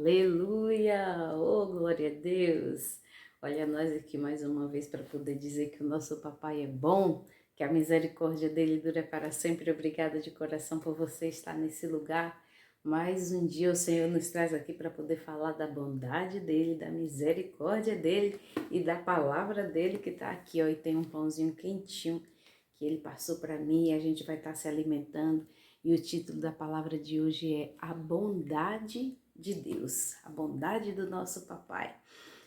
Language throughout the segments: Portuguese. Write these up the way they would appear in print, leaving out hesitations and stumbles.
Aleluia! Oh, glória a Deus! Olha, nós aqui mais uma vez para poder dizer que o nosso papai é bom, que a misericórdia dele dura para sempre. Obrigada de coração por você estar nesse lugar. Mais um dia o Senhor nos traz aqui para poder falar da bondade dele, da misericórdia dele e da palavra dele que está aqui, ó. E tem um pãozinho quentinho que ele passou para mim e a gente vai estar se alimentando. E o título da palavra de hoje é A Bondade de Deus, a bondade do nosso papai.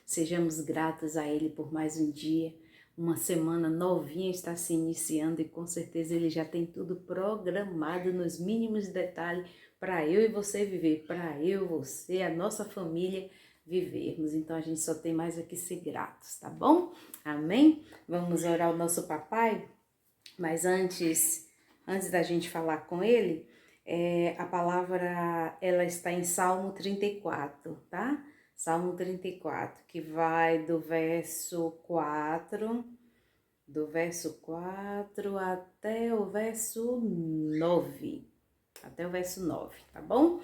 Sejamos gratos a ele por mais um dia. Uma semana novinha está se iniciando e com certeza ele já tem tudo programado nos mínimos detalhes para eu e você viver, para eu, você, a nossa família vivermos. Então a gente só tem mais aqui ser gratos, tá bom? Amém? Vamos orar ao nosso papai? Mas antes da gente falar com ele, a palavra ela está em Salmo 34, tá? Salmo 34, que vai do verso 4 até o verso 9. Até o verso 9, tá bom?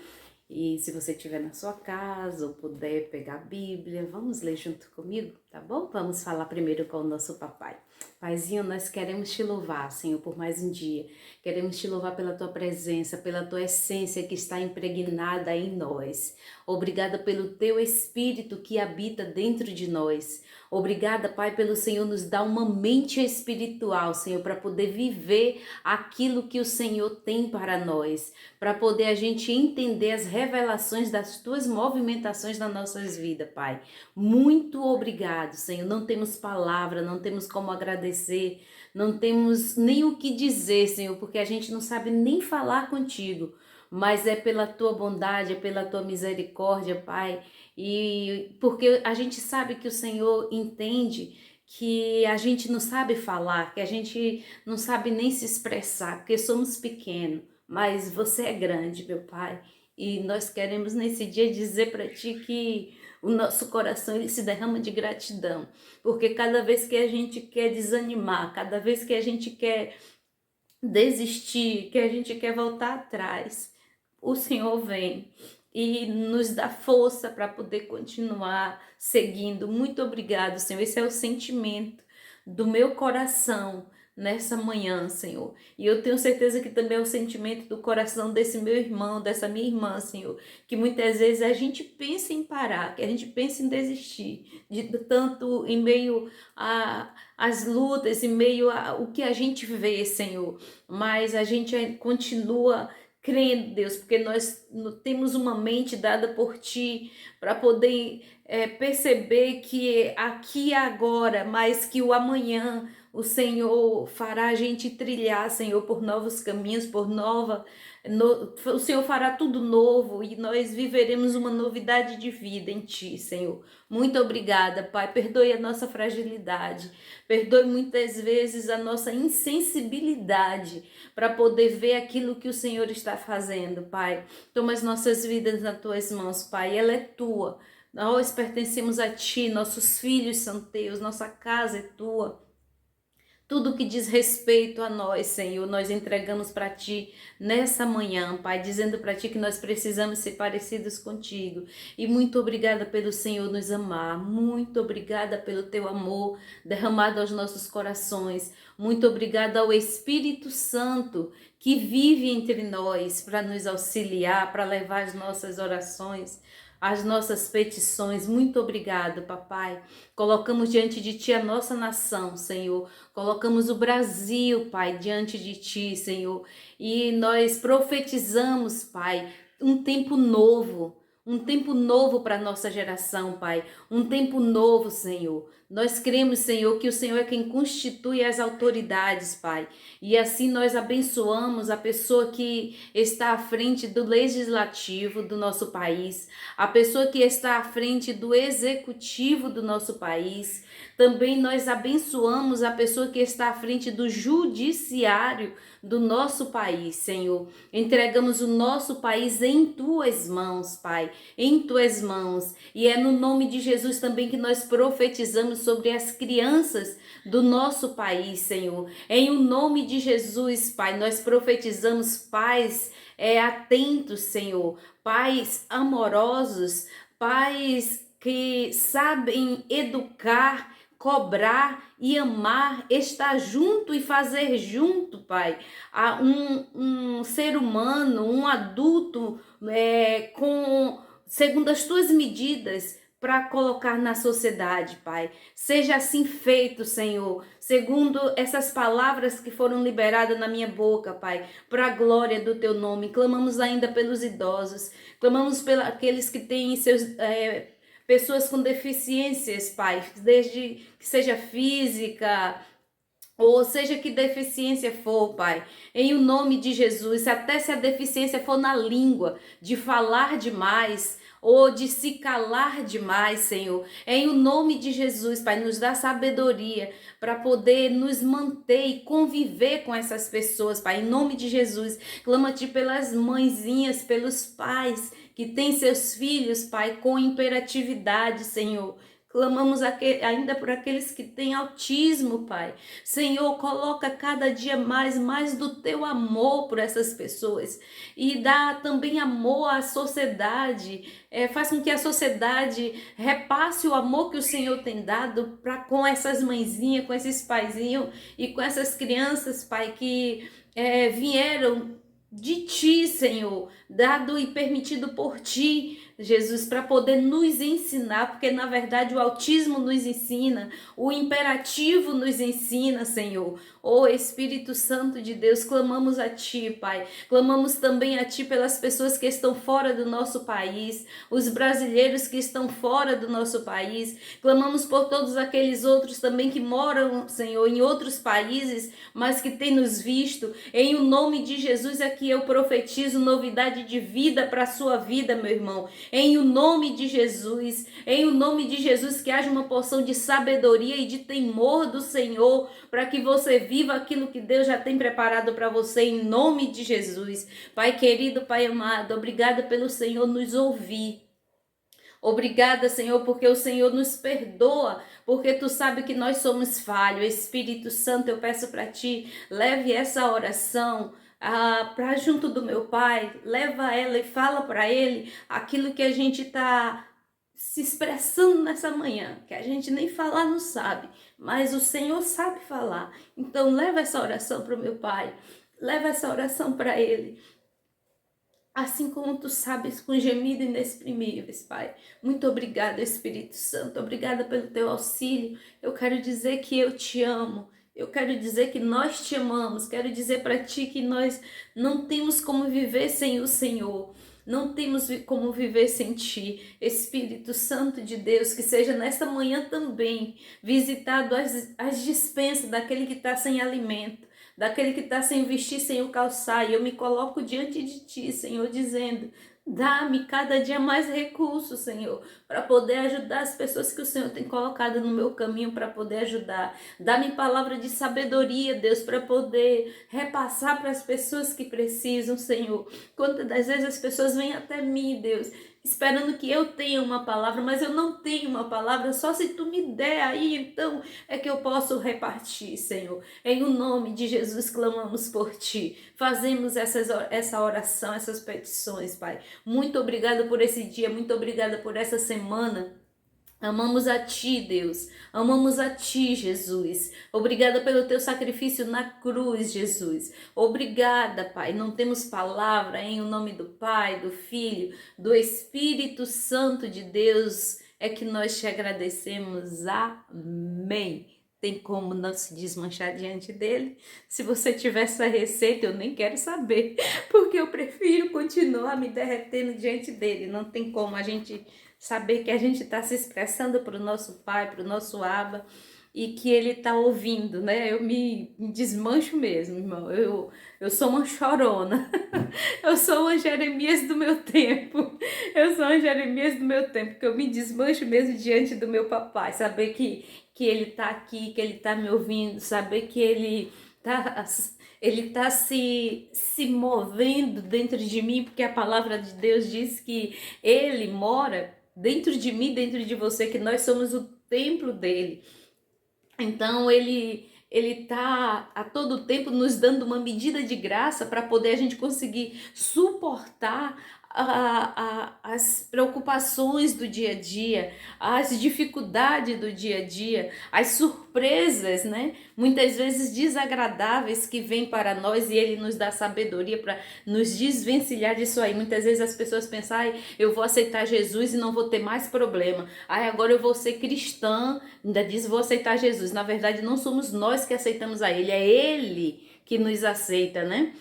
E se você estiver na sua casa ou puder pegar a Bíblia, vamos ler junto comigo, tá bom? Vamos falar primeiro com o nosso papai. Paizinho, nós queremos te louvar, Senhor, por mais um dia. Queremos te louvar pela tua presença, pela tua essência que está impregnada em nós. Obrigada pelo teu Espírito que habita dentro de nós. Obrigada, Pai, pelo Senhor nos dar uma mente espiritual, Senhor, para poder viver aquilo que o Senhor tem para nós, para poder a gente entender as revelações das tuas movimentações nas nossas vidas, Pai. Muito obrigado, Senhor. Não temos palavra, não temos como agradecer, não temos nem o que dizer, Senhor, porque a gente não sabe nem falar contigo. Mas é pela tua bondade, é pela tua misericórdia, Pai. E porque a gente sabe que o Senhor entende que a gente não sabe falar, que a gente não sabe nem se expressar, porque somos pequenos, mas você é grande, meu Pai. E nós queremos nesse dia dizer para ti que o nosso coração ele se derrama de gratidão, porque cada vez que a gente quer desanimar, cada vez que a gente quer desistir, que a gente quer voltar atrás, o Senhor vem e nos dá força para poder continuar seguindo. Muito obrigado, Senhor. Esse é o sentimento do meu coração nessa manhã, Senhor. E eu tenho certeza que também é o sentimento do coração desse meu irmão, dessa minha irmã, Senhor, que muitas vezes a gente pensa em parar, que a gente pensa em desistir, de tanto em meio às lutas, em meio ao que a gente vê, Senhor, mas a gente continua crendo, Deus, porque nós temos uma mente dada por Ti para poder perceber que aqui e agora, mas que o amanhã o Senhor fará a gente trilhar, Senhor, por novos caminhos, o Senhor fará tudo novo e nós viveremos uma novidade de vida em Ti, Senhor. Muito obrigada, Pai. Perdoe a nossa fragilidade, perdoe muitas vezes a nossa insensibilidade para poder ver aquilo que o Senhor está fazendo, Pai. Toma as nossas vidas nas Tuas mãos, Pai. Ela é Tua. Nós pertencemos a Ti, nossos filhos são Teus, nossa casa é Tua. Tudo que diz respeito a nós, Senhor, nós entregamos para Ti nessa manhã, Pai, dizendo para Ti que nós precisamos ser parecidos contigo. E muito obrigada pelo Senhor nos amar, muito obrigada pelo Teu amor derramado aos nossos corações, muito obrigada ao Espírito Santo que vive entre nós para nos auxiliar, para levar as nossas orações, as nossas petições. Muito obrigado, papai. Colocamos diante de Ti a nossa nação, Senhor. Colocamos o Brasil, Pai, diante de Ti, Senhor. E nós profetizamos, Pai, um tempo novo para a nossa geração, Pai. Um tempo novo, Senhor. Nós cremos, Senhor, que o Senhor é quem constitui as autoridades, Pai. E assim nós abençoamos a pessoa que está à frente do legislativo do nosso país, a pessoa que está à frente do executivo do nosso país. Também nós abençoamos a pessoa que está à frente do judiciário do nosso país, Senhor. Entregamos o nosso país em Tuas mãos, Pai, em Tuas mãos. E é no nome de Jesus também que nós profetizamos sobre as crianças do nosso país, Senhor. Em o nome de Jesus, Pai, nós profetizamos pais atentos, Senhor, pais amorosos, pais que sabem educar, cobrar e amar, estar junto e fazer junto, Pai, a um ser humano, um adulto segundo as tuas medidas, para colocar na sociedade, Pai. Seja assim feito, Senhor, segundo essas palavras que foram liberadas na minha boca, Pai, para a glória do teu nome. Clamamos ainda pelos idosos, clamamos pelos aqueles que têm pessoas com deficiências, Pai, desde que seja física, ou seja que deficiência for, Pai, em o nome de Jesus, até se a deficiência for na língua, de falar demais, ou de se calar demais, Senhor, em o nome de Jesus, Pai, nos dá sabedoria para poder nos manter e conviver com essas pessoas, Pai, em nome de Jesus. Clama-te pelas mãezinhas, pelos pais que têm seus filhos, Pai, com imperatividade, Senhor. Clamamos ainda por aqueles que têm autismo, Pai. Senhor, coloca cada dia mais do teu amor por essas pessoas. E dá também amor à sociedade. Faz com que a sociedade repasse o amor que o Senhor tem dado com essas mãezinhas, com esses paizinhos e com essas crianças, Pai, que vieram de Ti, Senhor, dado e permitido por Ti, Jesus, para poder nos ensinar, porque na verdade o autismo nos ensina, o imperativo nos ensina, Senhor. Oh Espírito Santo de Deus, clamamos a Ti, Pai. Clamamos também a Ti pelas pessoas que estão fora do nosso país, os brasileiros que estão fora do nosso país. Clamamos por todos aqueles outros também que moram, Senhor, em outros países, mas que têm nos visto. Em o nome de Jesus aqui eu profetizo novidade de vida para a sua vida, meu irmão. Em o nome de Jesus, em o nome de Jesus, que haja uma porção de sabedoria e de temor do Senhor, para que você viva aquilo que Deus já tem preparado para você, em nome de Jesus. Pai querido, Pai amado, obrigada pelo Senhor nos ouvir. Obrigada, Senhor, porque o Senhor nos perdoa, porque Tu sabe que nós somos falhos. Espírito Santo, eu peço para Ti, leve essa oração para junto do meu Pai, leva ela e fala para Ele aquilo que a gente está se expressando nessa manhã, que a gente nem falar não sabe, mas o Senhor sabe falar. Então leva essa oração para o meu Pai, leva essa oração para Ele, assim como Tu sabes, com gemido inexprimíveis, Pai. Muito obrigada, Espírito Santo, obrigada pelo Teu auxílio. Eu quero dizer que eu Te amo. Eu quero dizer que nós Te amamos, quero dizer para Ti que nós não temos como viver sem o Senhor, não temos como viver sem Ti. Espírito Santo de Deus, que seja nesta manhã também visitado as dispensas daquele que está sem alimento, daquele que está sem vestir, sem o calçar, e eu me coloco diante de Ti, Senhor, dizendo: dá-me cada dia mais recursos, Senhor, para poder ajudar as pessoas que o Senhor tem colocado no meu caminho para poder ajudar. Dá-me palavra de sabedoria, Deus, para poder repassar para as pessoas que precisam, Senhor. Quantas das vezes as pessoas vêm até mim, Deus, esperando que eu tenha uma palavra, mas eu não tenho uma palavra, só se Tu me der aí, então é que eu posso repartir, Senhor. Em o nome de Jesus clamamos por Ti, fazemos essa oração, essas petições, Pai. Muito obrigada por esse dia, muito obrigada por essa semana. Amamos a Ti, Deus, amamos a Ti, Jesus. Obrigada pelo Teu sacrifício na cruz, Jesus. Obrigada, Pai. Não temos palavra, em o nome do Pai, do Filho, do Espírito Santo de Deus, é que nós Te agradecemos. Amém. Tem como não se desmanchar diante dele? Se você tiver essa receita, eu nem quero saber, porque eu prefiro continuar me derretendo diante dele. Não tem como a gente saber que a gente está se expressando para o nosso Pai, para o nosso Abba, e que Ele está ouvindo, né? Eu me desmancho mesmo, irmão. Eu sou uma chorona. Eu sou uma Jeremias do meu tempo. Eu sou uma Jeremias do meu tempo, que eu me desmancho mesmo diante do meu papai. Saber que Ele está aqui, que Ele está me ouvindo, saber que Ele está se movendo dentro de mim, porque a palavra de Deus diz que Ele mora dentro de mim, dentro de você, que nós somos o templo dele. Então ele tá a todo tempo nos dando uma medida de graça para poder a gente conseguir suportar as preocupações do dia a dia, as dificuldades do dia a dia, as surpresas, né? Muitas vezes desagradáveis que vêm para nós, e ele nos dá sabedoria para nos desvencilhar disso aí. Muitas vezes as pessoas pensam, ai, eu vou aceitar Jesus e não vou ter mais problema. Ai, agora eu vou ser cristã, ainda diz vou aceitar Jesus. Na verdade, não somos nós que aceitamos a ele, é ele que nos aceita, né?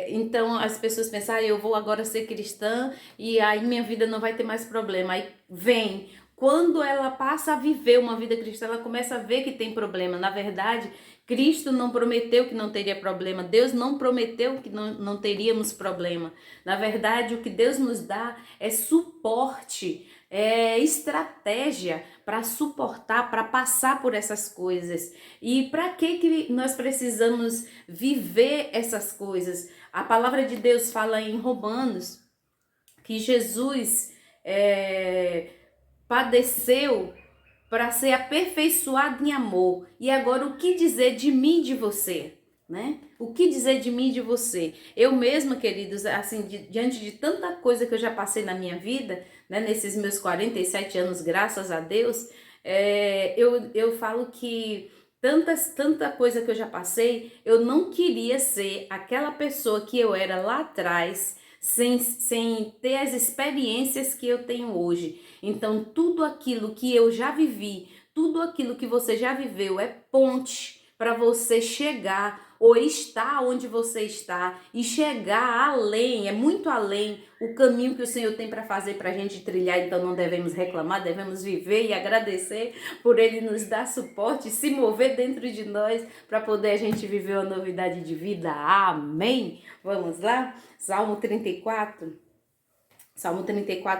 Então as pessoas pensam, eu vou agora ser cristã e aí minha vida não vai ter mais problema. Aí vem, quando ela passa a viver uma vida cristã, ela começa a ver que tem problema. Na verdade, Cristo não prometeu que não teria problema, Deus não prometeu que não teríamos problema. Na verdade, o que Deus nos dá é suporte, estratégia para suportar, para passar por essas coisas. E para que nós precisamos viver essas coisas? A palavra de Deus fala em Romanos que Jesus padeceu para ser aperfeiçoado em amor. E agora, o que dizer de mim e de você? Né? O que dizer de mim e de você? Eu mesma, queridos, assim, diante de tanta coisa que eu já passei na minha vida, né, nesses meus 47 anos, graças a Deus, eu falo que tanta coisa que eu já passei, eu não queria ser aquela pessoa que eu era lá atrás, sem ter as experiências que eu tenho hoje. Então, tudo aquilo que eu já vivi, tudo aquilo que você já viveu é ponte para você chegar ou estar onde você está e chegar além, é muito além o caminho que o Senhor tem para fazer para a gente trilhar. Então não devemos reclamar, devemos viver e agradecer por Ele nos dar suporte, se mover dentro de nós para poder a gente viver uma novidade de vida. Amém? Vamos lá? Salmo 34,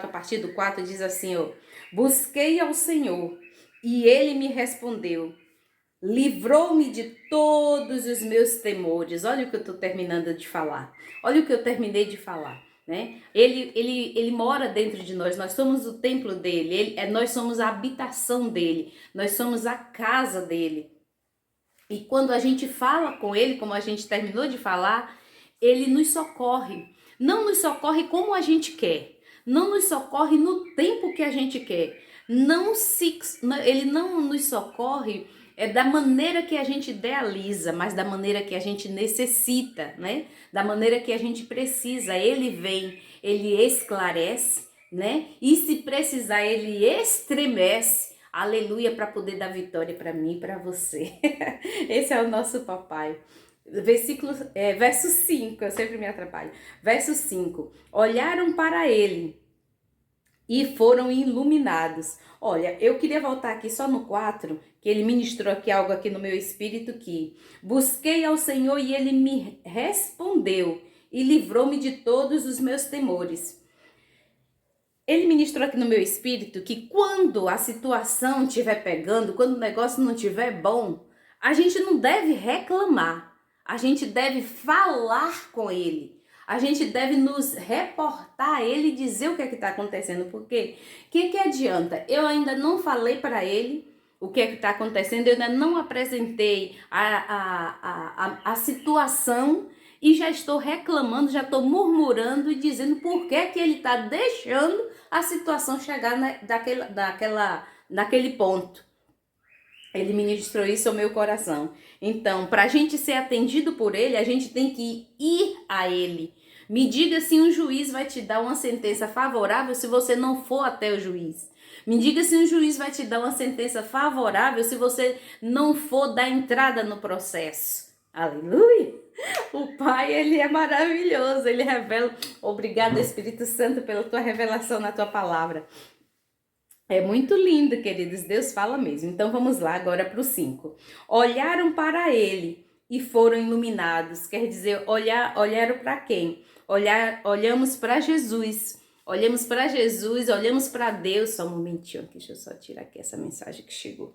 a partir do 4 diz assim, busquei ao Senhor e Ele me respondeu. Livrou-me de todos os meus temores. Olha o que eu estou terminando de falar. Olha o que eu terminei de falar, né? Ele mora dentro de nós. Nós somos o templo dele. Nós somos a habitação dele. Nós somos a casa dele. E quando a gente fala com ele, como a gente terminou de falar, ele nos socorre. Não nos socorre como a gente quer. Não nos socorre no tempo que a gente quer. Ele não nos socorre da maneira que a gente idealiza, mas da maneira que a gente necessita, né? Da maneira que a gente precisa. Ele vem, ele esclarece, né? E se precisar, ele estremece. Aleluia, para poder dar vitória para mim e para você. Esse é o nosso papai. Verso 5, eu sempre me atrapalho. Verso 5. Olharam para ele e foram iluminados. Olha, eu queria voltar aqui só no 4, que ele ministrou aqui algo aqui no meu espírito, que busquei ao Senhor e ele me respondeu e livrou-me de todos os meus temores. Ele ministrou aqui no meu espírito que quando a situação estiver pegando, quando o negócio não estiver bom, a gente não deve reclamar, a gente deve falar com ele. A gente deve nos reportar a ele e dizer o que é que está acontecendo. Porque o que adianta? Eu ainda não falei para ele o que é que está acontecendo, eu ainda não apresentei a situação e já estou reclamando, já estou murmurando e dizendo por que ele está deixando a situação chegar naquele ponto. Ele ministrou isso ao meu coração. Então, para a gente ser atendido por ele, a gente tem que ir a ele. Me diga se um juiz vai te dar uma sentença favorável se você não for até o juiz. Me diga se um juiz vai te dar uma sentença favorável se você não for dar entrada no processo. Aleluia! O Pai, ele é maravilhoso, ele revela. Obrigada, Espírito Santo, pela tua revelação na tua palavra. É muito lindo, queridos, Deus fala mesmo. Então vamos lá agora para o 5. Olharam para ele e foram iluminados. Quer dizer, olharam para quem? Olhamos para Jesus. Olhamos para Jesus, olhamos para Deus. Só um momentinho aqui, deixa eu só tirar aqui essa mensagem que chegou.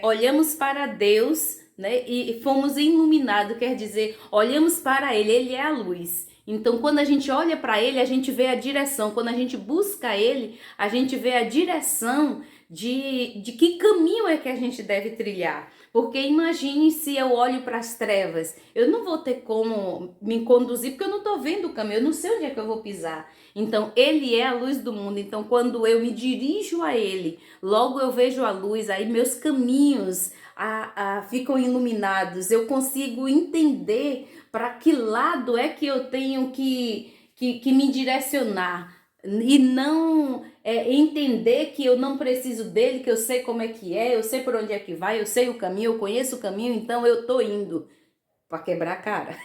Olhamos para Deus, né? E fomos iluminados, quer dizer, olhamos para ele é a luz. Então, quando a gente olha para ele, a gente vê a direção. Quando a gente busca ele, a gente vê a direção de que caminho é que a gente deve trilhar. Porque imagine se eu olho para as trevas, eu não vou ter como me conduzir, porque eu não estou vendo o caminho, eu não sei onde é que eu vou pisar. Então, ele é a luz do mundo. Então, quando eu me dirijo a ele, logo eu vejo a luz, aí meus caminhos ficam iluminados, eu consigo entender para que lado é que eu tenho que me direcionar e não entender que eu não preciso dele, que eu sei como é que é, eu sei por onde é que vai, eu sei o caminho, eu conheço o caminho, então eu tô indo para quebrar a cara.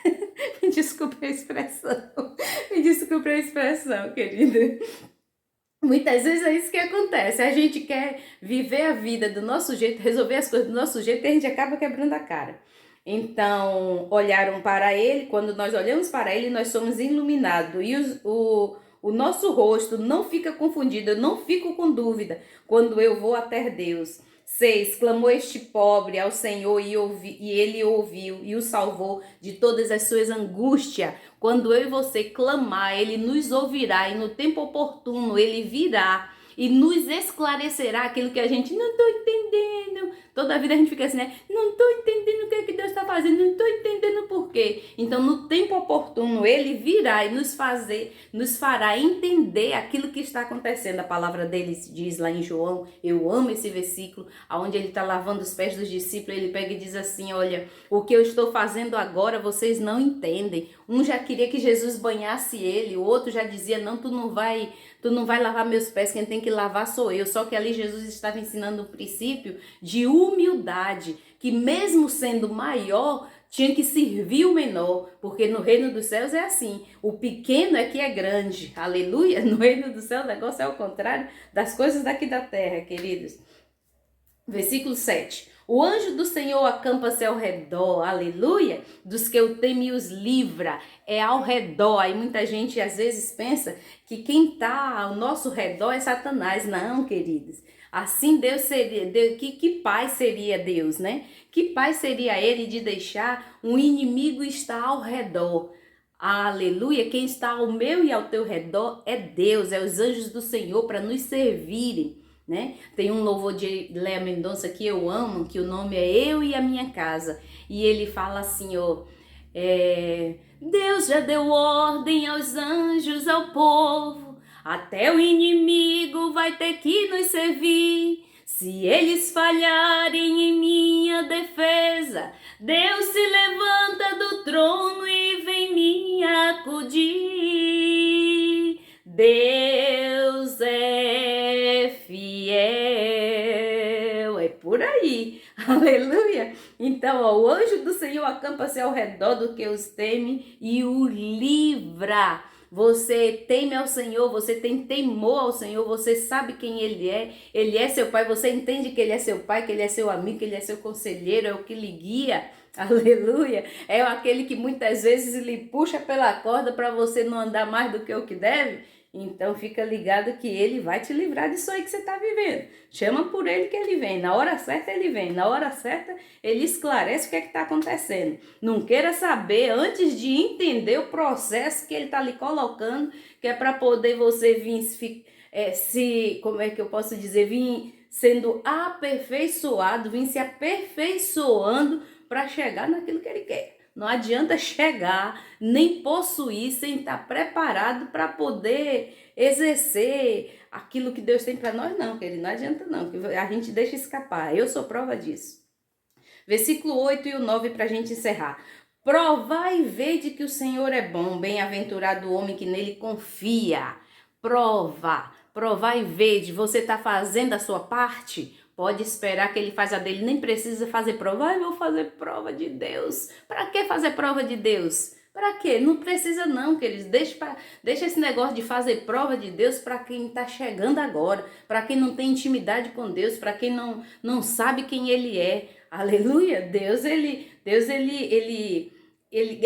Me desculpe a expressão, me desculpe a expressão, querida. Muitas vezes é isso que acontece, a gente quer viver a vida do nosso jeito, resolver as coisas do nosso jeito e a gente acaba quebrando a cara. Então, olharam para ele, quando nós olhamos para ele, nós somos iluminados e o nosso rosto não fica confundido, eu não fico com dúvida quando eu vou até Deus. 6. Clamou este pobre ao Senhor e ele ouviu e o salvou de todas as suas angústias. Quando eu e você clamar, ele nos ouvirá e no tempo oportuno ele virá e nos esclarecerá aquilo que a gente não está entendendo. Toda a vida a gente fica assim, né? Não estou entendendo o que é que Deus está fazendo, não estou entendendo por quê. Então, no tempo oportuno, ele virá e nos fará entender aquilo que está acontecendo. A palavra dele diz lá em João, eu amo esse versículo, onde ele está lavando os pés dos discípulos, ele pega e diz assim, olha, o que eu estou fazendo agora, vocês não entendem. Um já queria que Jesus banhasse ele, o outro já dizia, não, tu não vai lavar meus pés, quem tem que lavar sou eu. Só que ali Jesus estava ensinando o princípio de humildade, que mesmo sendo maior, tinha que servir o menor, porque no reino dos céus é assim, o pequeno é que é grande, aleluia. No reino dos céus o negócio é o contrário das coisas daqui da terra, queridos. Versículo 7. O anjo do Senhor acampa-se ao redor, aleluia, dos que o temem e os livra. É ao redor. Aí muita gente às vezes pensa que quem está ao nosso redor é Satanás. Não, queridos. Assim Deus seria, que pai seria Deus, né? Que pai seria ele de deixar um inimigo estar ao redor? Aleluia, quem está ao meu e ao teu redor é Deus, é os anjos do Senhor para nos servirem. Né? Tem um louvor de Léa Mendonça que eu amo, que o nome é Eu e a Minha Casa, e ele fala assim, ó, Deus já deu ordem aos anjos, ao povo, até o inimigo vai ter que nos servir. Se eles falharem em minha defesa, Deus se levanta do trono e vem me acudir. Deus é fiel, é por aí, aleluia. Então, ó, o anjo do Senhor acampa-se ao redor do que os teme e o livra. Você teme ao Senhor, você tem temor ao Senhor, você sabe quem Ele é seu pai, você entende que Ele é seu pai, que Ele é seu amigo, que Ele é seu conselheiro, é o que lhe guia, aleluia, é aquele que muitas vezes lhe puxa pela corda para você não andar mais do que o que deve. Então fica ligado que ele vai te livrar disso aí que você está vivendo. Chama por ele que ele vem. Na hora certa ele vem. Na hora certa ele esclarece o que é que está acontecendo. Não queira saber antes de entender o processo que ele está lhe colocando, que é para poder você vir como é que eu posso dizer, vir sendo aperfeiçoado, vir se aperfeiçoando para chegar naquilo que ele quer. Não adianta chegar, nem possuir, sem estar preparado para poder exercer aquilo que Deus tem para nós, não, querido. Não adianta não, que a gente deixa escapar. Eu sou prova disso. Versículo 8 e o 9 para a gente encerrar. Provai e vede que o Senhor é bom, bem-aventurado o homem que nele confia. Provai e vede, você está fazendo a sua parte? Pode esperar que ele faz a dele, nem precisa fazer prova. Eu vou fazer prova de Deus. Para que fazer prova de Deus? Para quê? Não precisa não, queridos. Deixa esse negócio de fazer prova de Deus para quem está chegando agora, para quem não tem intimidade com Deus, para quem não sabe quem Ele é. Aleluia! Deus,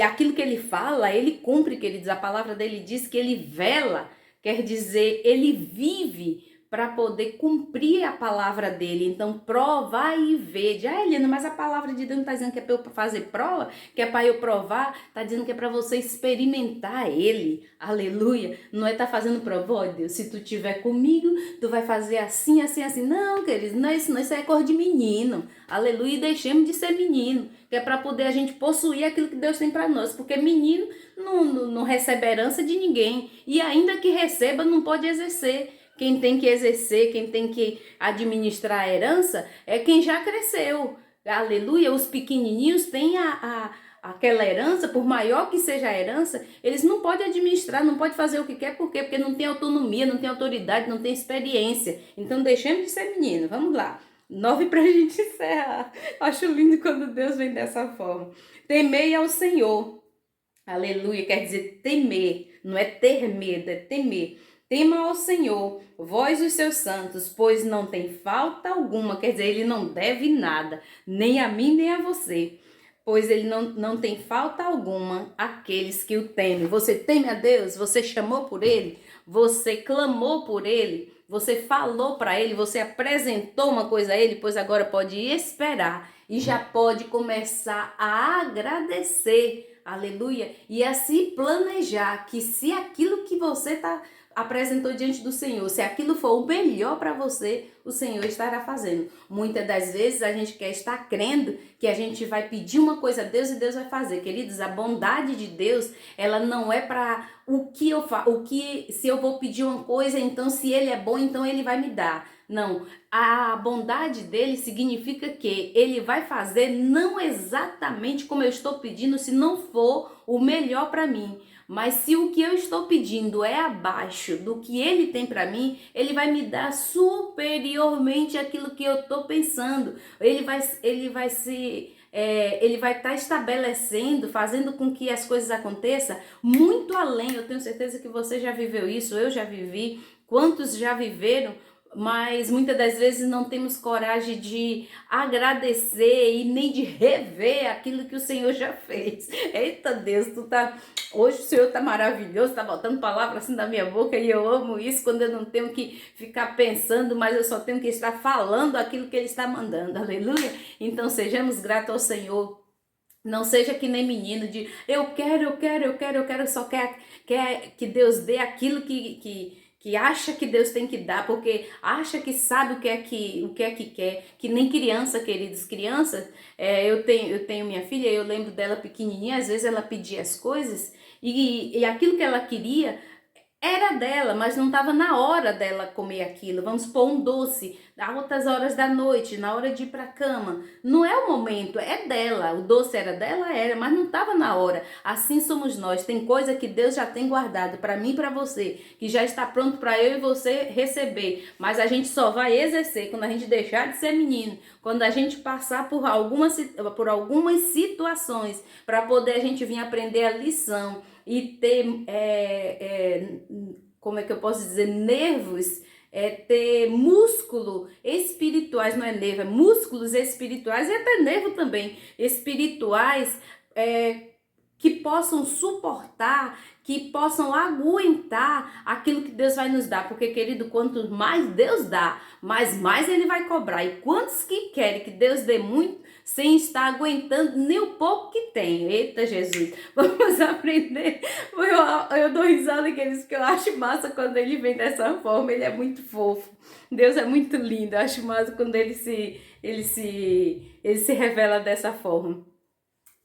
aquilo que Ele fala, Ele cumpre, queridos. A palavra dele diz que Ele vela, quer dizer, Ele vive para poder cumprir a palavra dele. Então, prova e vede. Ah, Eliana, mas a palavra de Deus não está dizendo que é para eu fazer prova, que é para eu provar, está dizendo que é para você experimentar ele. Aleluia. Não é estar fazendo prova, ó Deus, se tu estiver comigo, tu vai fazer assim, assim, assim. Não, queridos, não é isso, não, isso é cor de menino. Aleluia, e deixemos de ser menino, que é para poder a gente possuir aquilo que Deus tem para nós, porque menino não recebe herança de ninguém, e ainda que receba, não pode exercer. Quem tem que exercer, quem tem que administrar a herança é quem já cresceu. Aleluia, os pequenininhos têm aquela herança, por maior que seja a herança, eles não podem administrar, não podem fazer o que quer, por quê? Porque não tem autonomia, não tem autoridade, não tem experiência. Então deixemos de ser menino, vamos lá. 9 pra gente encerrar. Acho lindo quando Deus vem dessa forma. Temei ao Senhor. Aleluia, quer dizer temer, não é ter medo, é temer. Tema ao Senhor, vós os seus santos, pois não tem falta alguma, quer dizer, ele não deve nada, nem a mim, nem a você. Pois ele não tem falta alguma aqueles que o temem. Você teme a Deus? Você chamou por ele? Você clamou por ele? Você falou para ele? Você apresentou uma coisa a ele? Pois agora pode esperar e já pode começar a agradecer. Aleluia. E a se planejar que se aquilo que você apresentou diante do Senhor, se aquilo for o melhor para você, o Senhor estará fazendo. Muitas das vezes a gente quer estar crendo que a gente vai pedir uma coisa a Deus e Deus vai fazer. Queridos, a bondade de Deus, ela não é para se eu vou pedir uma coisa, então se ele é bom, então ele vai me dar. Não, a bondade dele significa que ele vai fazer não exatamente como eu estou pedindo, se não for o melhor para mim. Mas se o que eu estou pedindo é abaixo do que ele tem para mim, ele vai me dar superiormente aquilo que eu estou pensando. Ele vai estar estabelecendo, fazendo com que as coisas aconteçam muito além. Eu tenho certeza que você já viveu isso, eu já vivi, quantos já viveram, mas muitas das vezes não temos coragem de agradecer e nem de rever aquilo que o Senhor já fez. Eita Deus, hoje o Senhor tá maravilhoso, tá botando palavras assim da minha boca e eu amo isso quando eu não tenho que ficar pensando, mas eu só tenho que estar falando aquilo que Ele está mandando, aleluia? Então sejamos gratos ao Senhor. Não seja que nem menino de eu quero, só quer que Deus dê aquilo que acha que Deus tem que dar, porque acha que sabe o que é que quer, que nem criança, queridos. Criança, eu tenho minha filha, eu lembro dela pequenininha, às vezes ela pedia as coisas e aquilo que ela queria era dela, mas não estava na hora dela comer aquilo. Vamos supor um doce, a altas horas da noite, na hora de ir para a cama. Não é o momento, é dela. O doce era dela, era, mas não estava na hora. Assim somos nós. Tem coisa que Deus já tem guardado para mim e para você, que já está pronto para eu e você receber. Mas a gente só vai exercer quando a gente deixar de ser menino, quando a gente passar por algumas situações, para poder a gente vir aprender a lição e ter, como é que eu posso dizer, nervos, ter músculo espirituais, não é nervo, é músculos espirituais e até nervo também, espirituais, que possam suportar, que possam aguentar aquilo que Deus vai nos dar, porque querido, quanto mais Deus dá, mais Ele vai cobrar, e quantos que querem que Deus dê muito, sem estar aguentando nem o pouco que tem. Eita Jesus, vamos aprender. Eu dou risada aqueles que eu acho massa quando ele vem dessa forma, ele é muito fofo. Deus é muito lindo, eu acho massa quando ele se revela dessa forma.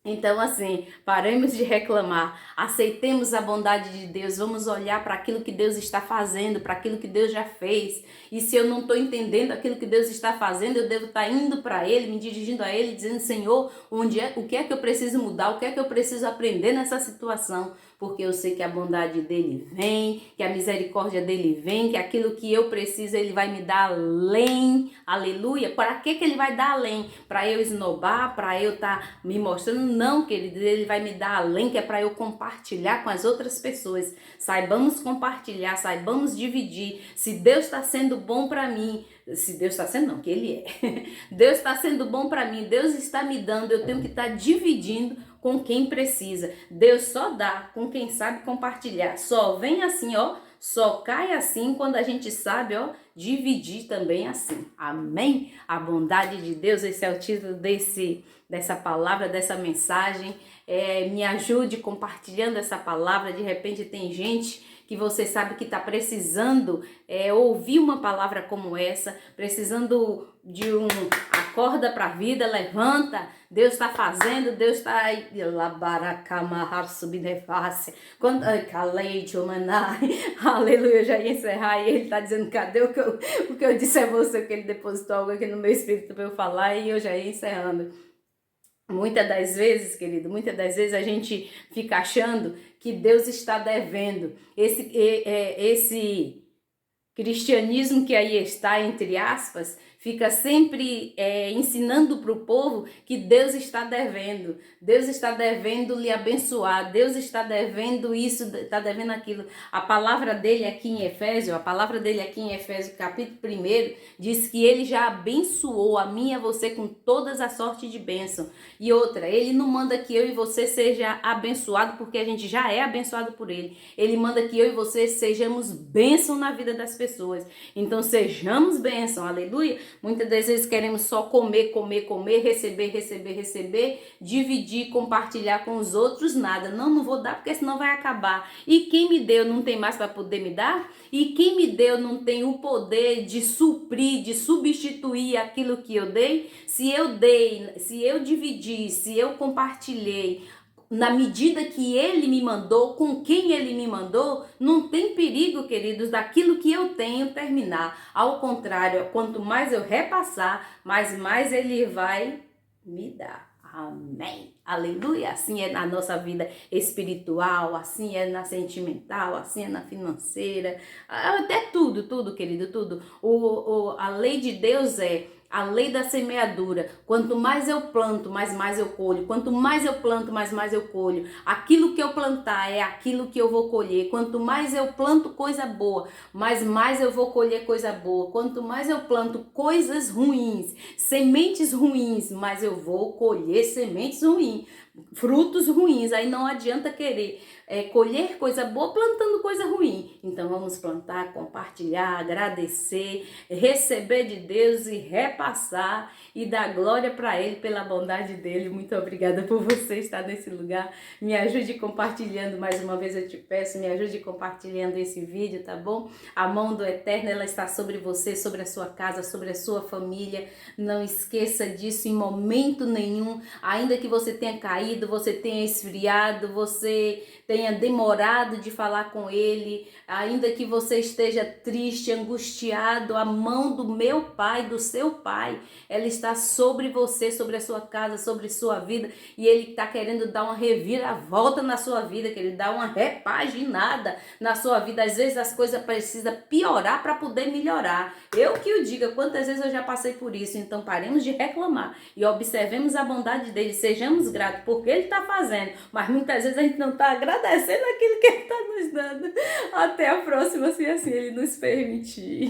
Então assim, paremos de reclamar, aceitemos a bondade de Deus, vamos olhar para aquilo que Deus está fazendo, para aquilo que Deus já fez. E se eu não estou entendendo aquilo que Deus está fazendo, eu devo estar indo para Ele, me dirigindo a Ele, dizendo: Senhor, o que é que eu preciso mudar, o que é que eu preciso aprender nessa situação? Porque eu sei que a bondade dele vem, que a misericórdia dele vem, que aquilo que eu preciso ele vai me dar além, aleluia. Para que ele vai dar além? Para eu esnobar, para eu estar me mostrando? Não, querido, ele vai me dar além, que é para eu compartilhar com as outras pessoas. Saibamos compartilhar, saibamos dividir. Se Deus está sendo bom para mim, se Deus está sendo, não, que Ele é. Deus está sendo bom para mim, Deus está me dando, eu tenho que estar dividindo com quem precisa. Deus só dá com quem sabe compartilhar. Só vem assim, ó, só cai assim quando a gente sabe, ó, dividir também assim. Amém? A bondade de Deus, esse é o título dessa palavra, dessa mensagem. Me ajude compartilhando essa palavra. De repente tem gente que você sabe que está precisando ouvir uma palavra como essa, precisando de acorda para a vida, levanta, Deus está fazendo, Deus está aí, aleluia, eu já ia encerrar e ele está dizendo, cadê o que eu disse a você, que ele depositou algo aqui no meu espírito para eu falar e eu já ia encerrando. Muitas das vezes, querido, muitas das vezes a gente fica achando que Deus está devendo. Esse cristianismo que aí está, entre aspas, fica sempre ensinando para o povo que Deus está devendo. Deus está devendo lhe abençoar. Deus está devendo isso, está devendo aquilo. A palavra dele aqui em Efésios, capítulo 1, diz que ele já abençoou a mim e a você com todas as sortes de bênção. E outra, ele não manda que eu e você seja abençoado porque a gente já é abençoado por ele. Ele manda que eu e você sejamos bênção na vida das pessoas. Então sejamos bênção, aleluia. Muitas das vezes queremos só comer, receber, dividir, compartilhar com os outros, nada. Não vou dar porque senão vai acabar. E quem me deu não tem mais para poder me dar? E quem me deu não tem o poder de suprir, de substituir aquilo que eu dei? Se eu dei, se eu dividi, se eu compartilhei, na medida que ele me mandou, com quem ele me mandou, não tem perigo, queridos, daquilo que eu tenho terminar. Ao contrário, quanto mais eu repassar, mais ele vai me dar. Amém. Aleluia. Assim é na nossa vida espiritual, assim é na sentimental, assim é na financeira, até tudo, querido, tudo. A lei de Deus é a lei da semeadura. Quanto mais eu planto, mais eu colho. Quanto mais eu planto, mais eu colho. Aquilo que eu plantar é aquilo que eu vou colher. Quanto mais eu planto coisa boa, mais eu vou colher coisa boa. Quanto mais eu planto coisas ruins, sementes ruins, mais eu vou colher sementes ruins, frutos ruins. Aí não adianta querer colher coisa boa plantando coisa ruim. Então vamos plantar, compartilhar, agradecer, receber de Deus e repassar e dar glória para Ele pela bondade dEle. Muito obrigada por você estar nesse lugar. Me ajude compartilhando, mais uma vez eu te peço, me ajude compartilhando esse vídeo, tá bom? A mão do Eterno, ela está sobre você, sobre a sua casa, sobre a sua família. Não esqueça disso em momento nenhum. Ainda que você tenha caído, você tenha esfriado, você tenha demorado de falar com Ele, ainda que você esteja triste, angustiado, a mão do meu Pai, do seu Pai, ela está sobre você, sobre a sua casa, sobre sua vida, e Ele está querendo dar uma reviravolta na sua vida, que Ele dá uma repaginada na sua vida. Às vezes as coisas precisam piorar para poder melhorar. Eu que o diga, quantas vezes eu já passei por isso. Então paremos de reclamar e observemos a bondade dEle, sejamos gratos porque Ele está fazendo, mas muitas vezes a gente não está agradecendo aquilo que Ele está nos dando. Até a próxima, se assim Ele nos permitir.